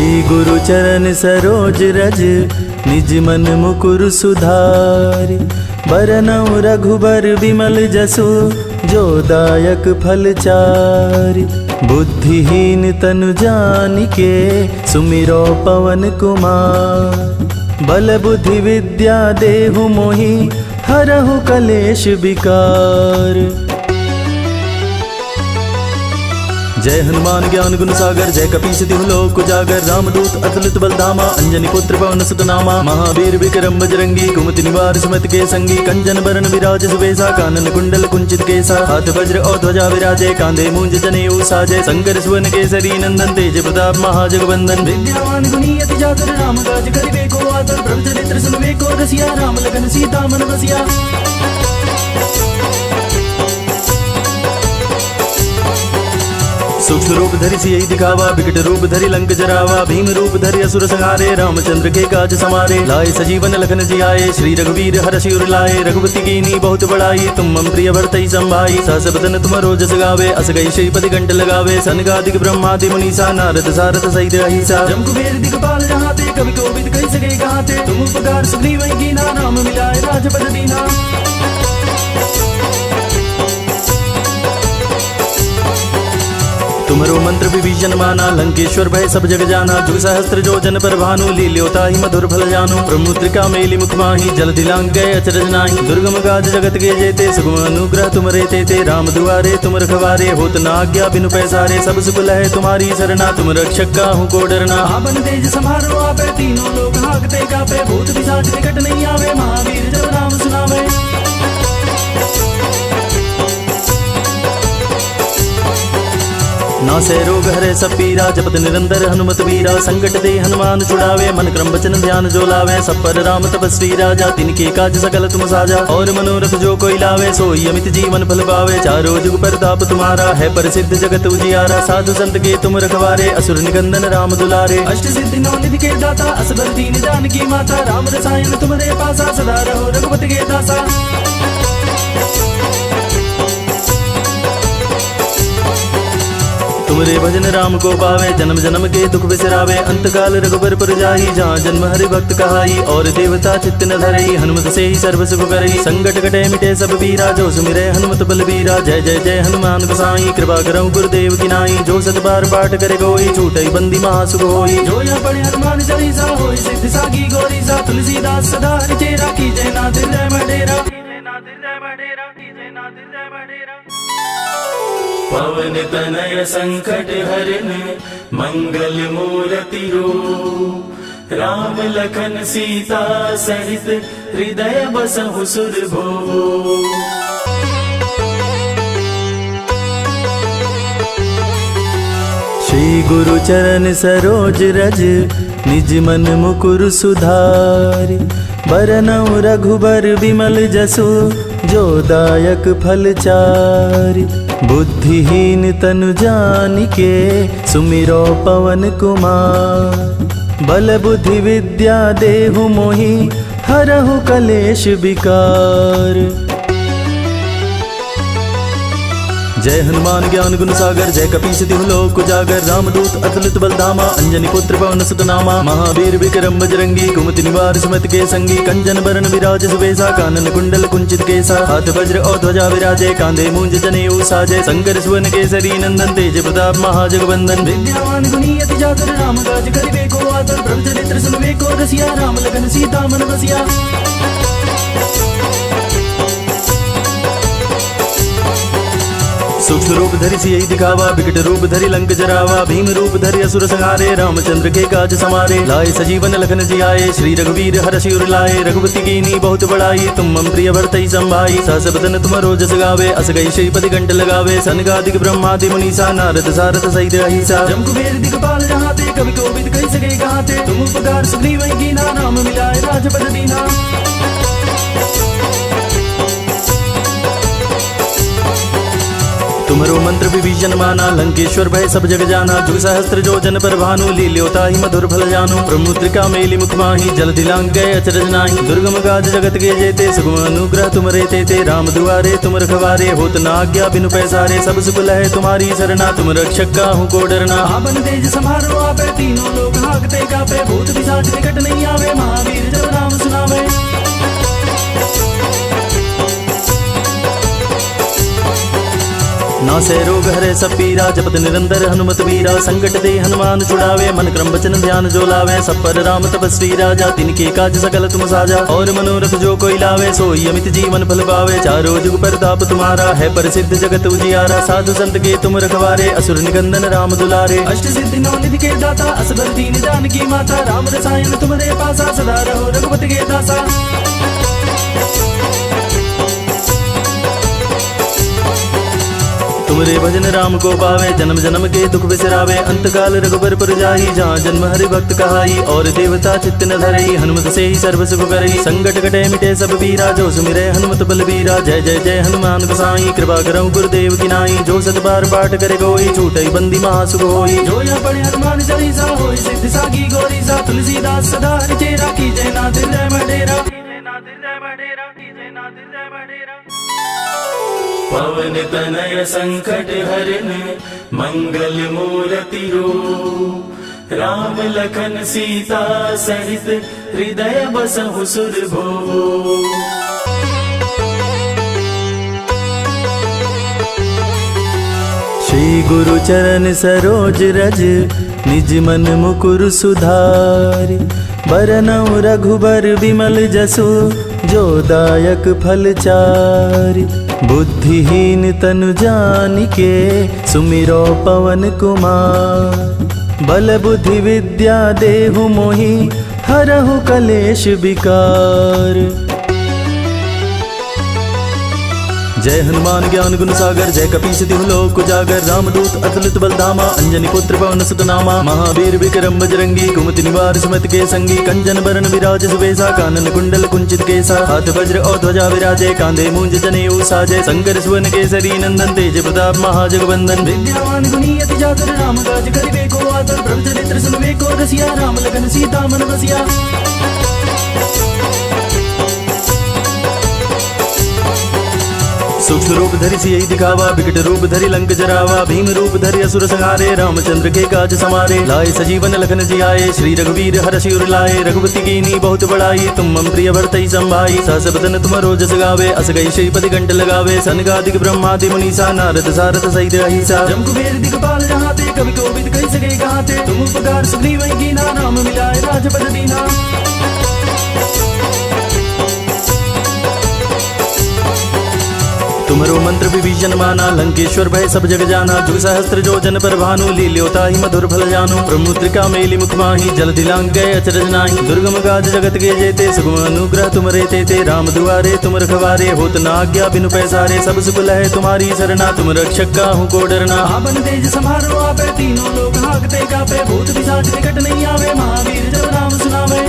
श्री गुरु चरण सरोज रज निज मन मुकुर सुधारि। बरनउँ रघुबर विमल जसु जो दायक फल चारि। बुद्धिहीन तनु जानिके सुमिरो पवन कुमार। बल बुद्धि विद्या देहु मोहि हरहु कलेश विकार। जय हनुमान ज्ञान गुण सागर जय कपीस तिहु लोक उजागर। रामदूत अतुलित बल धामा अंजनी पुत्र पवन सुत नामा। महावीर विक्रम बजरंगी कुमति निवार सुमति के संगी। कंचन बरन विराज सुबेसा कानन कुंडल कुंचित केसा। हाथ वज्र और ध्वजा विराजे कांधे मूंज जनेऊ साजे। शंकर सुवन केसरी नंदन तेज प्रताप महाजगवंदन। विद्यावान गुणी अति चातुर राम काज करिबे को आतुर। प्रभु चरित्र सुनबे को रसिया राम लखन सीता मन बसिया। सूक्ष्म रूप धरि सियहि दिखावा विकट रूप धरि लंक जरावा। भीम रूप धरि असुर संहारे रामचंद्र के काज समारे। लाए सजीवन लखन जियाए श्री रघुवीर हरषि उर लाए। रघुपति कीनी बहुत बड़ाई तुम मम प्रिय भरतहि संभाई। सहस बदन तुम रोजस गावे अस गई श्रीपति कंठ लगावे। सनकादिक ब्रह्मादि मुनीसा नारद सारथ सहित अहिसा। जम कुबेर दिगपाल जहाते कवि कोविद कहि सके कहाते। तुम उपकार सुग्रीव कीना राम मिलाए राजपद दीना। तुम्हारो मंत्र विभीषण माना लंकेश्वर भय सब जग जाना। जुग सहस्त्र जो जन पर भानु लील्योता ही मधुर फल जानो। प्रमुद्रिका मेली मुख माही जल दिलांग गए अचरज नाही। दुर्गम गाज जगत के जेते सुगम अनुग्रह तुम रे ते। राम दुआरे तुम रखवारे होत न आज्ञा बिनु पैसारे। सब सुख लहे तुम्हारी सरना तुम रक्षक काहू को डरना। आपन तेज समारो आपे तीनों लोग हाकते कापे। भूत पिशाच निकट नहीं आवे महावीर जब नाम सुनावे। नासे रोग हरे सब पीरा जपत निरंतर हनुमत वीरा। संकट दे हनुमान छुड़ावे मन क्रम वचन ध्यान जो लावे। सब पर राम तपस्वी राजा तिनके काज सकल तुम साजा। और मनोरथ जो कोई लावे सोई अमित जीवन फल पावे। चारों जुग परताप तुम्हारा है प्रसिद्ध जगत उजियारा। साधु संत के तुम रखवारे असुर निकंदन राम दुलारे। अष्ट सिद्धि नौ निधि के दाता असबर दीन जानकी माता। राम रसायन तुम्हारे पासा सदा रहो रघुपति के दासा। तुमरे भजन राम को पावे जन्म जन्म के दुख बिसरावे। अंतकाल रघुबर पुर जाई जहाँ जन्म हरि भक्त कहाई। और देवता चित्त न धरई हनुमत से ही सर्व सुख करई। संकट कटे मिटे सब पीरा जो सुमिरे हनुमत बलबीरा। जय जय जय हनुमान गोसाई कृपा करहु गुरुदेव की नाई। जो सत बार पाठ करे कोई छूटई बंदी महासुख होई। जो यहाँ पढ़े हनुमान चालीसा होई सिद्धि साखी गौरी सा। तुलसीदास सदा हरि चेरा की जय नाथ हृदय में डेरा। पवन तनय संकट हरन मंगल मूर्ति रूप। राम लखन सीता सहित हृदय बसहु सुरभूप। श्री गुरु चरण सरोज रज निज मन मुकुर सुधारि। बरनउँ रघुबर विमल जसु जो दायक फल चारि। बुद्धिहीन तनु जानिके सुमिरो पवन कुमार। बल बुद्धि विद्या देहु मोहि हरहु कलेश विकार। जय हनुमान ज्ञान गुण सागर जय कपीस तिहु लोक उजागर। रामदूत अतुलित बल धामा अंजनी पुत्र पवन सुत नामा। महावीर विक्रम बजरंगी कुमति निवार सुमति के संगी। कंचन बरन विराज सुबेसा कानन कुंडल कुंचित केसा। हाथ वज्र और ध्वजा विराजे कांधे मूंज जनेऊ साजे। शंकर सुवन केसरी नंदन तेज प्रताप महाजगवंदन। विद्यावान गुणी अति चातुर राम काज करिबे को आतुर। प्रभु चरित्र सुनबे को रसिया राम लखन सीता मन बसिया। सूक्ष्म रूप धरि सियहि दिखावा विकट रूप धरि लंक जरावा। भीम रूप धरि असुर संहारे रामचंद्र के काज समारे। लाए सजीवन लखन जियाए श्री रघुवीर हरषि उर लाए। रघुपति कीनी बहुत बड़ाई तुम मम प्रिय भरतहि संभाई। सहस बदन तुम रोजस गावे अस गई श्रीपति कंठ लगावे। सनकादिक ब्रह्मादि मुनीसा नारद सारथ सहित अहिसा। जम कुबेर दिगपाल जहाते कवि कोविद कहि सके कहाते। तुम उपकार सुग्रीव कीना राम मिलाए राजपद दीना। तुम्हारो मंत्र विभीषण माना, लंकेश्वर भय सब जग जाना। जुग सहस्त्र जो जन पर भानु, लील्योता ही मधुर फल जानो। प्रमुद्रिका मेली मुख माही, जल दिलांग गए अचरज नाही। दुर्गम गाज जगत के जेते, सुगम अनुग्रह तुमरे तेते। राम दुआरे तुम रखवारे, होत न आज्ञा बिनु पैसारे। सब सुख लहे तुम्हारी सरना, तुम रक्षक काहू को डरना। आपन तेज समारो आपे, तीनों लोग भागते कापे। भूत पिशाच निकट नहीं आवे, महावीर जब नाम सुनावे। नासे रोग हरे सब पीरा, जपत निरंतर हनुमत वीरा। संकट दे हनुमान छुड़ावे, मन क्रम वचन ध्यान जो लावे। सब पर राम तपस्वी राजा, तिनके काज सकल तुम साजा। और मनोरथ जो कोई लावे, सोई अमित जीवन फल पावे। चारों जुग परताप तुम्हारा, है प्रसिद्ध जगत उजियारा। साधु संत के तुम रखवारे, असुर निकंदन राम दुलारे। अष्ट सिद्धि नौ निधि के दाता, असबर दीन जानकी माता। राम रसायन तुम्हारे पासा, सदा रहो रघुपति के दासा। तुमरे भजन राम को पावे, जन्म जन्म के दुख बिसरावे। अंतकाल रघुबर पुर जाई, जहाँ जन्म हरि भक्त कहाई। और देवता चित्त न धरई, हनुमत से ही सर्व सुख करई। संकट कटे मिटे सब पीरा, जो सुमिरे हनुमत बलबीरा। जय जय जय हनुमान गोसाई, कृपा करहु गुरुदेव की नाई। जो सत बार पाठ करे कोई, छूटई बंदी महासुख होई। जो यहाँ पढ़े हनुमान चालीसा, होई सिद्धि सागी गौरीसा। तुलसीदास सदा हरि चेरा, की जय नाथ हृदय में डेरा। पवन तनय संकट हरन, मंगल मूर्ति रूप। राम लखन सीता सहित, हृदय बसहु सुरभूप। श्री गुरु चरण सरोज रज, निज मन मुकुर सुधारि। बरनउँ रघुबर विमल जसु, जो दायक फल चारि। बुद्धिहीन तनु जानिके, सुमिरो पवन कुमार। बल बुद्धि विद्या देहु मोहि, हरहु कलेश विकार। जय हनुमान ज्ञान गुण सागर, जय कपीस तिहु लोक उजागर। रामदूत अतुलित बल धामा, अंजनी पुत्र पवन सुत नामा। महावीर विक्रम बजरंगी, कुमति निवार सुमति के संगी। कंचन बरन विराज सुबेसा, कानन कुंडल कुंचित केसा। हाथ वज्र और ध्वजा विराजे, कांधे मूंज जनेऊ साजे। शंकर सुवन केसरी नंदन, तेज प्रताप महाजगवंदन। विद्यावान गुणी अति चातुर, राम काज करिबे को आतुर। प्रभु चरित्र सुनबे को रसिया, राम लखन सीता मन बसिया। सूक्ष्म रूप धरि सियहि दिखावा, विकट रूप धरि लंक जरावा। भीम रूप धरि असुर संहारे, रामचंद्र के काज समारे। लाए सजीवन लखन जियाए, श्री रघुवीर हरषि उर लाए। रघुपति कीनी बहुत बड़ाई, तुम मम प्रिय भरतहि संभाई। सहस बदन तुमरो जस गावे, अस गई श्रीपति कंठ लगावे। सनकादिक ब्रह्मादि मुनीसा, नारद सारथ सहित अहिसा। जम कुबेर दिगपाल जहाते, कवि कोविद कहि सके कहाते। तुम उपकार सुग्रीव कीना, राम मिलाए राजपद दीना। तुम्हारो मंत्र विभीषण माना, लंकेश्वर भय सब जग जाना। जुग सहस्त्र जो जन पर भानु, लील्योता ही मधुर फल जानो। प्रमुद्रिका मेली मुख माही, जल दिलांग गए अचरज नाही। दुर्गम गाज जगत के जेते, सुगम अनुग्रह तुमरे तेते। राम दुआरे तुम रखवारे, होत न आज्ञा बिनु पैसारे। सब सुख लहे तुम्हारी सरना, तुम रक्षक काहू को डरना। आपन तेज समारो आपे, तीनों लोग भागते कापे। भूत पिशाच निकट नहीं आवे, महावीर जब नाम सुनावे।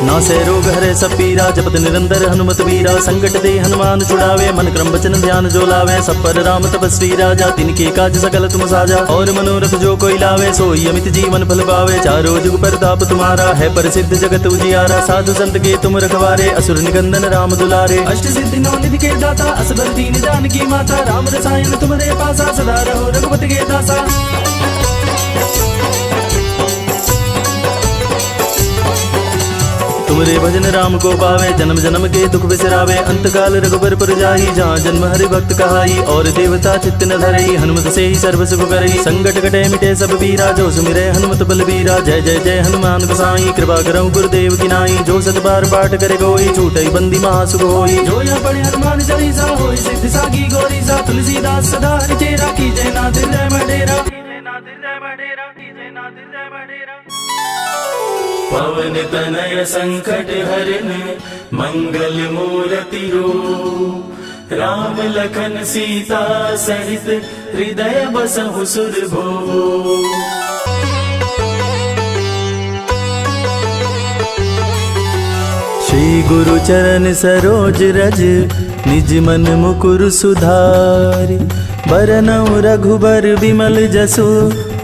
नासे रोग हरे सब पीरा, जपत निरंतर हनुमत वीरा। संकट दे हनुमान छुड़ावे, मन क्रम वचन ध्यान जो लावे। सब पर राम तपस्वी राजा, तिनके काज सकल तुम साजा। और मनोरथ जो कोई लावे, सोई अमित जीवन फल पावे। चारों जुग परताप तुम्हारा, है प्रसिद्ध जगत उजियारा। साधु संत के तुम रखवारे, असुर निकंदन राम दुलारे। अष्ट सिद्धि नौ निधि के दाता, असबर दीन जानकी माता। राम रसायन तुम्हारे पासा, सदा रहो रघुपति के दासा। तुमरे भजन राम को पावे, जन्म जन्म के दुख बिसरावे। अंतकाल रघुबर पुर जाई, जहाँ जन्म हरि भक्त कहाई। और देवता चित्त न धरई, हनुमत से ही सर्व सुख करई। संकट कटे मिटे सब पीरा, जो सुमिरे हनुमत बलबीरा। जय जय जय हनुमान गोसाई, कृपा करहु गुरुदेव की नाई। जो सत बार पाठ करे कोई, छूटई बंदी महासुख होई। जो यहाँ पढ़े हनुमान चालीसा, होई सिद्धि सागी गौरीसा। तुलसीदास सदा हरि चेरा, की जय नाथ हृदय में डेरा। पवन तनय संकट हरन, मंगल मूर्ति रूप। राम लखन सीता सहित, हृदय बसहु सुरभूप। श्री गुरु चरण सरोज रज निज मन मुकुर सुधारि। बरनउँ रघुबर विमल जसु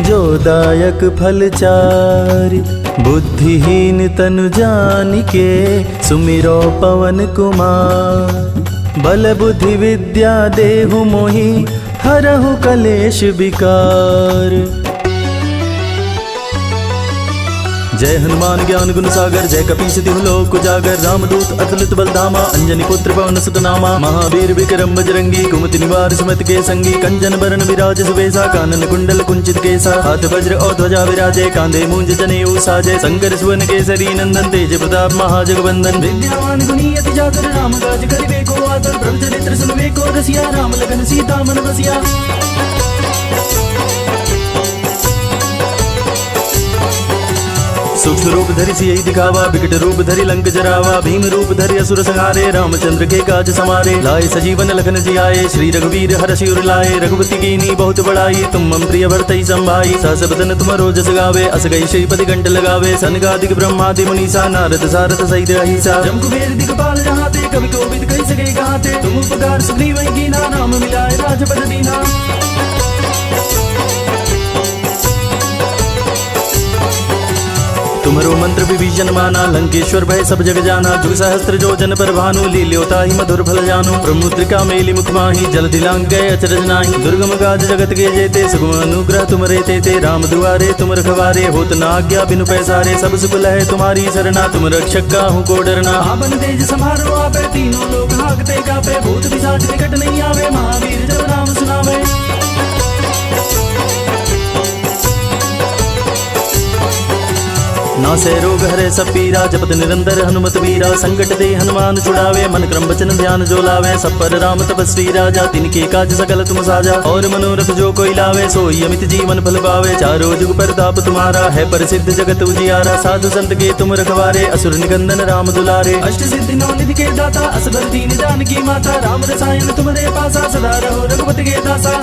जो दायक फल चारि। बुद्धिहीन तनु जानिके सुमिरो पवन कुमार। बल बुद्धि विद्या देहु मोहि हरहु कलेश विकार। जय हनुमान ज्ञान गुण सागर जय कपीस तिहु लोक उजागर। रामदूत अतुलित बल धामा अंजनी पुत्र पवन सुत नामा। महावीर विक्रम बजरंगी कुमति निवार सुमति के संगी। कंचन बरन विराज सुबेसा कानन कुंडल कुंचित केसा। हाथ वज्र और ध्वजा विराजे कांधे मूंज जनेऊ साजे। शंकर सुवन केसरी नंदन तेज प्रताप महाजगवंदन। विद्यावान गुणी अति चातुर राम काज करिबे को आतुर। प्रभु चरित्र सुनबे को रसिया राम लगन सीता मन बसिया। सूक्ष्म रूप धरि सियहि दिखावा विकट रूप धरि लंक जरावा। भीम रूप धरि असुर संहारे रामचंद्र के काज समारे। लाए सजीवन लखन जियाए श्री रघुवीर हरषि उर लाए। रघुपति कीनी बहुत बड़ाई तुम मम प्रिय भरतहि संभाई। सहस बदन तुम रोजस गावे अस गई श्रीपति कंठ लगावे। सनकादिक ब्रह्मादि मुनीसा नारद सारथ सहित अहिसा। जम कुबेर दिगपाल जहाते कवि कोविद कहि सके कहाते। तुम उपकार सुग्रीव कीना राम मिलाए राजपद दीना। तुम्हारो मंत्र विभीषण माना लंकेश्वर भय सब जग जाना। जुग सहस्त्र जो जन पर भानु लील्योता ही मधुर फल जानु। प्रमुद्रिका मेली मुख माही जल दिलांग गए अचरज नाही। दुर्गम गाज जगत के जेते सुगम अनुग्रह तुम रे ते। राम दुआरे तुम रखवारे होत न आज्ञा बिनु पैसारे। सब सुख लहे तुम्हारी सरना तुम रक्षक काहू को डरना। आपन तेज समारो आपे तीनों लोग हाकते कापे। भूत पिशाच निकट नहीं आवे महावीर जब नाम सुनावे। नासे रोग हरे सब पीरा जपत निरंतर हनुमत वीरा। संकट दे हनुमान छुड़ावे मन क्रम वचन ध्यान जो लावे। सब पर राम तपस्वी राजा तिनके काज सकल तुम साजा। और मनोरथ जो कोई लावे सोई अमित जीवन फल पावे। चारों जुग परताप तुम्हारा है प्रसिद्ध जगत उजियारा। साधु संत के तुम रखवारे असुर निकंदन राम दुलारे। अष्ट सिद्धि नौ निधि के दाता असबर दीन जानकी माता। राम रसायन तुम्हारे पासा सदा रहो रघुपति के दासा।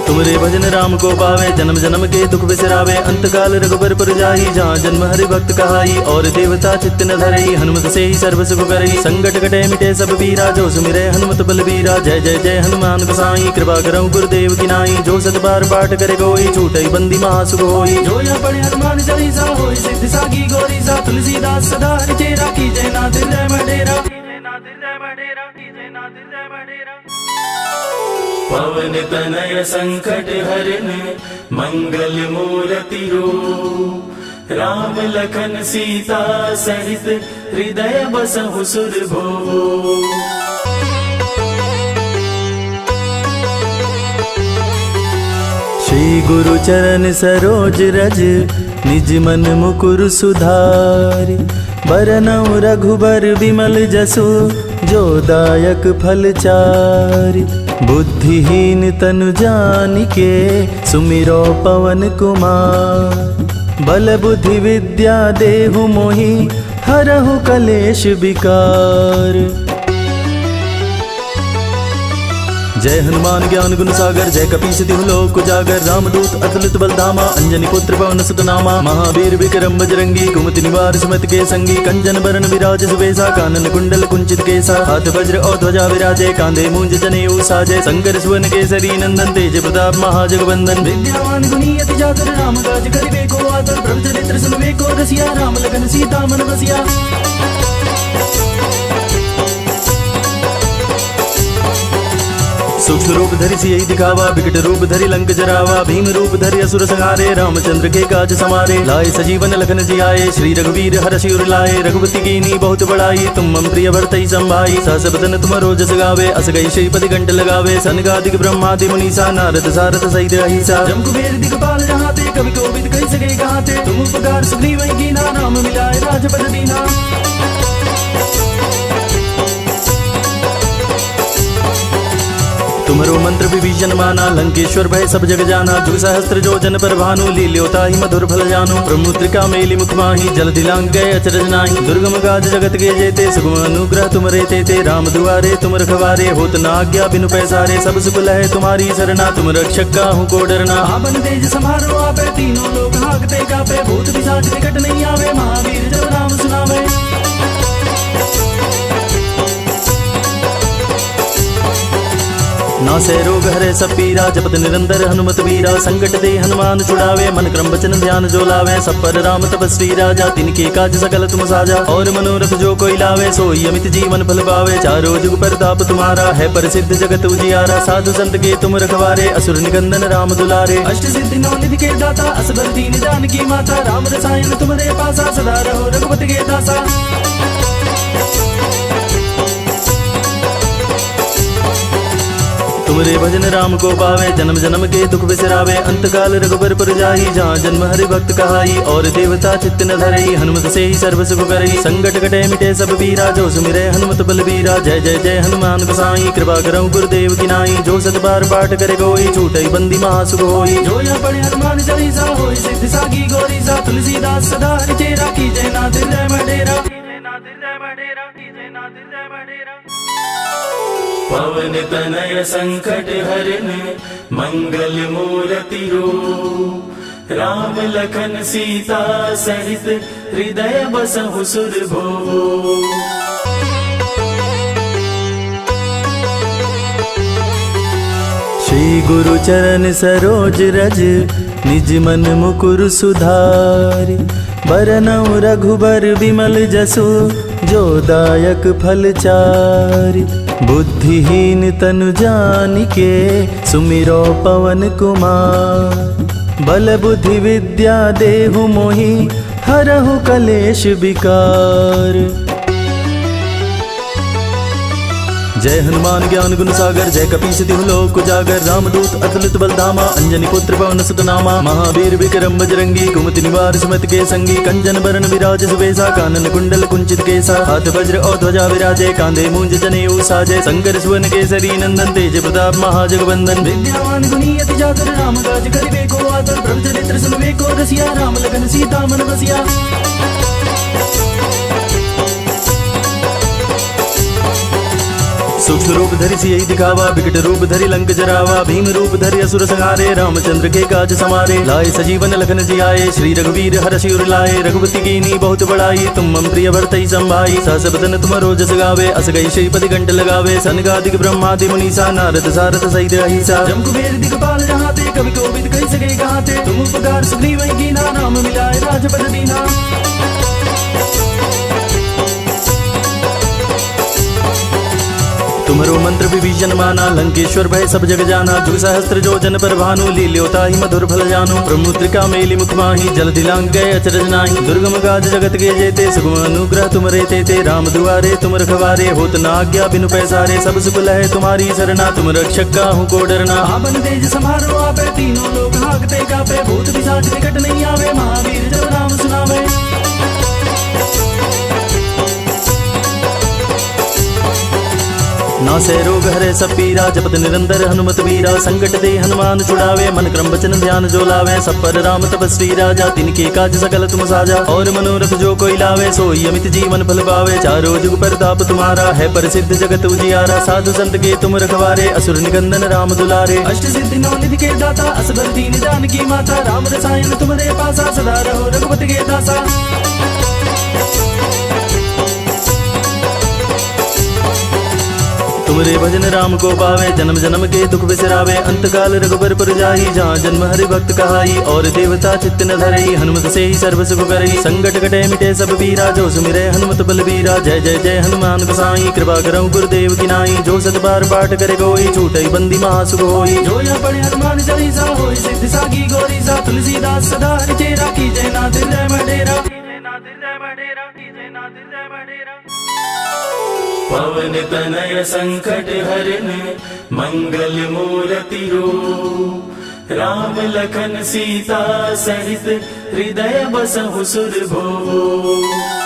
तुमरे भजन राम को पावे जन्म जन्म के दुख बिसरावे। अंतकाल रघुबर पुर जाई जहाँ जन्म हरि भक्त कहाई। और देवता चित्त न धरई हनुमत से ही सर्व सुख करई। संकट कटे मिटे सब पीरा जो सुमिरे हनुमत बलबीरा। जय जय जय हनुमान गोसाई कृपा करहु गुरुदेव की नाई। जो सत बार पाठ करे कोई छूटई बंदी महासुख होई। जो यहाँ पढ़े हनुमान चालीसा होई सिद्धि साखी गौरी सा। तुलसीदास सदा हरि चेरा की जय नाथ हृदय में डेरा। पवन तनय संकट हरन मंगल मूर्ति रूप। राम लखन सीता सहित हृदय बसहु सुरभूप। श्री गुरु चरण सरोज रज निज मन मुकुर सुधारि। बरनउँ रघुबर विमल जसु जो दायक फल चारि। बुद्धिहीन तनु जानिके सुमिरो पवन कुमार। बल बुद्धि विद्या देहु मोहि हरहु कलेश विकार। जय हनुमान ज्ञान गुण सागर जय कपीस तिहु लोक उजागर। रामदूत अतुलित बल धामा अंजनी पुत्र पवन सुत नामा। महावीर विक्रम बजरंगी कुमति निवार सुमति के संगी। कंचन बरन विराज सुबेसा कानन कुंडल कुंचित केसा। हाथ वज्र और ध्वजा विराजे कांधे मूंज जनेऊ साजे। शंकर सुवन केसरी नंदन तेज प्रताप महाजगवंदन। विद्यावान गुणी अति चातुर राम काज करिबे को आतुर। प्रभु चरित्र सुनबे को रसिया राम लगन सीता मन बसिया। सूक्ष्म रूप धरि सियहि दिखावा विकट रूप धरि लंक जरावा। भीम रूप धरि असुर संहारे रामचंद्र के काज समारे। लाए सजीवन लखन जियाए श्री रघुवीर हरषि उर लाए। रघुपति कीनी बहुत बड़ाई तुम मम प्रिय भरतहि संभाई। सहस बदन तुम रोजस गावे अस गई श्रीपति कंठ लगावे। सनकादिक ब्रह्मादि मुनीसा नारद सारथ सहित अहिसा। जम कुबेर दिगपाल जहाते कवि कोविद कहि सके कहाते। तुम उपकार सुग्रीव कीना राम मिलाए राजपद दीना। तुम्हारो मंत्र विभीषण माना, लंकेश्वर भय सब जग जाना। जुग सहस्त्र जो जन पर भानु, लील्योता ही मधुर फल जानो। प्रमुद्रिका मेली मुख माही, जल दिलांग गए अचरज नाही। दुर्गम गाज जगत के जेते, सुगम अनुग्रह तुमरे तेते। राम दुआरे तुम रखवारे, होत न आज्ञा बिनु पैसारे। सब सुख लहे तुम्हारी सरना, तुम रक्षक काहू को डरना। आपन तेज समारो आपे, तीनों लोग हाकते कापे। भूत पिशाच निकट नहीं आवे, महावीर जब नाम सुनावे। नासे रोग हरे सब पीरा, जपत निरंतर हनुमत वीरा। संकट दे हनुमान छुड़ावे, मन क्रम वचन ध्यान जो लावे। सब पर राम तपस्वी राजा, तिनके काज सकल तुम साजा। और मनोरथ जो कोई लावे, सोई अमित जीवन फल पावे। चारों जुग परताप तुम्हारा, है प्रसिद्ध जगत उजियारा। साधु संत के तुम रखवारे, असुर निकंदन राम दुलारे। अष्ट सिद्धि नौ निधि के दाता, असबर दीन जानकी माता। राम रसायन तुम्हारे पासा, सदा रहो रघुपति के दासा। तुमरे भजन राम को पावे, जन्म जन्म के दुख बिसरावे। अंतकाल रघुबर पुर जाई, जहाँ जन्म हरि भक्त कहाई। और देवता चित्त न धरई, हनुमत से ही सर्व सुख करई। संकट कटे मिटे सब पीरा, जो सुमिरे हनुमत बलबीरा। जय जय जय हनुमान गोसाई, कृपा करहु गुरुदेव की नाई। जो सत बार पाठ करे कोई, छूटई बंदी महासुख होई। जो यहाँ पढ़े हनुमान चालीसा, होई सिद्धि सागी गौरीसा। तुलसीदास सदा हरि चेरा, कीजय नाथ हृदय में डेरा। पवन तनय संकट हरन, मंगल मूर्ति रूप। राम लखन सीता सहित, हृदय बसहु सुरभूप। श्री गुरु चरण सरोज रज, निज मन मुकुर सुधारि। बरनउँ रघुबर विमल जसु, जो दायक फल चारि। बुद्धिहीन तनु जानिके, सुमिरो पवन कुमार। बल बुद्धि विद्या देहु मोहि, हरहु कलेश विकार। जय हनुमान ज्ञान गुण सागर, जय कपीस तिहु लोक उजागर। रामदूत अतुलित बल धामा, अंजनी पुत्र पवन सुत नामा। महावीर विक्रम बजरंगी, कुमति निवार सुमति के संगी। कंचन बरन विराज सुबेसा, कानन कुंडल कुंचित केसा। हाथ वज्र और ध्वजा विराजे, कांधे मूंज जनेऊ साजे। शंकर सुवन केसरी नंदन, तेज प्रताप महाजगवंदन। विद्यावान गुणी अति चातुर, राम काज करिबे को आतुर। प्रभु चरित्र सुनबे को रसिया, राम लखन सीता मन बसिया। सूक्ष्म रूप धरि सियहि दिखावा, विकट रूप धरि लंक जरावा। भीम रूप धरि असुर संहारे, रामचंद्र के काज समारे। लाए सजीवन लखन जियाए, श्री रघुवीर हरषि उर लाए। रघुपति कीनी बहुत बड़ाई, तुम मम प्रिय भरतहि संभाई। सहस बदन तुमरो जस गावे, अस गई श्रीपति कंठ लगावे। सनकादिक ब्रह्मादि मुनीसा, नारद सारथ सहित अहिसा। जम कुबेर दिगपाल जहाते, कवि कोविद कहि सके कहाते। तुम उपकार सुग्रीव कीना, राम मिलाए राजपद दीना। तुम्हारो मंत्र विभीषण माना, लंकेश्वर भय सब जग जाना। जुग सहस्त्र जो जन पर भानु, लील्योता ही मधुर फल जानो। प्रमुद्रिका मेली मुख माही, जल दिलांग गए अचरज नाही। दुर्गम गाज जगत के जेते, सुगम अनुग्रह तुमरे तेते। राम दुआरे तुम रखवारे, होत न आज्ञा बिनु पैसारे। सब सुख लहे तुम्हारी सरना, तुम रक्षक काहू को डरना। आपन तेज समारो आपे, तीनों लोग हाकते कापे। भूत पिशाच निकट नहीं आवे, महावीर जब नाम सुनावे। नासे रोग हरे सब पीरा, जपत निरंतर हनुमत वीरा। संकट दे हनुमान छुड़ावे, मन क्रम वचन ध्यान जो लावे। सब पर राम तपस्वी राजा, तिनके काज सकल तुम साजा। और मनोरथ जो कोई लावे, सोई अमित जीवन फल पावे। चारों जुग परताप तुम्हारा, है प्रसिद्ध जगत उजियारा। साधु संत के तुम रखवारे, असुर निकंदन राम दुलारे। अष्ट सिद्धि नौ निधि के दाता, असबर दीन जानकी माता। राम रसायन तुम्हारे पासा, सदा रहो रघुपति के दासा। तुमरे भजन राम को पावे, जन्म जन्म के दुख बिसरावे। अंतकाल रघुबर पुर जाई, जहाँ जन्म हरि भक्त कहाई। और देवता चित्त न धरई, हनुमत से ही सर्व सुख करई। संकट कटे मिटे सब पीरा, जो सुमिरे हनुमत बलबीरा। जय जय जय हनुमान गोसाई, कृपा करहु गुरुदेव की नाई। जो सत बार पाठ करे कोई, छूटई बंदी महासुख होई। जो यहाँ पढ़े हनुमान चालीसा, होई सिद्धि सागी गौरीसा। तुलसीदास सदा हरि चेरा, कीजय नाथ हृदय में डेरा। पवन तनय संकट हरन, मंगल मूर्ति रूप। राम लखन सीता सहित, हृदय बसहु सुरभूप।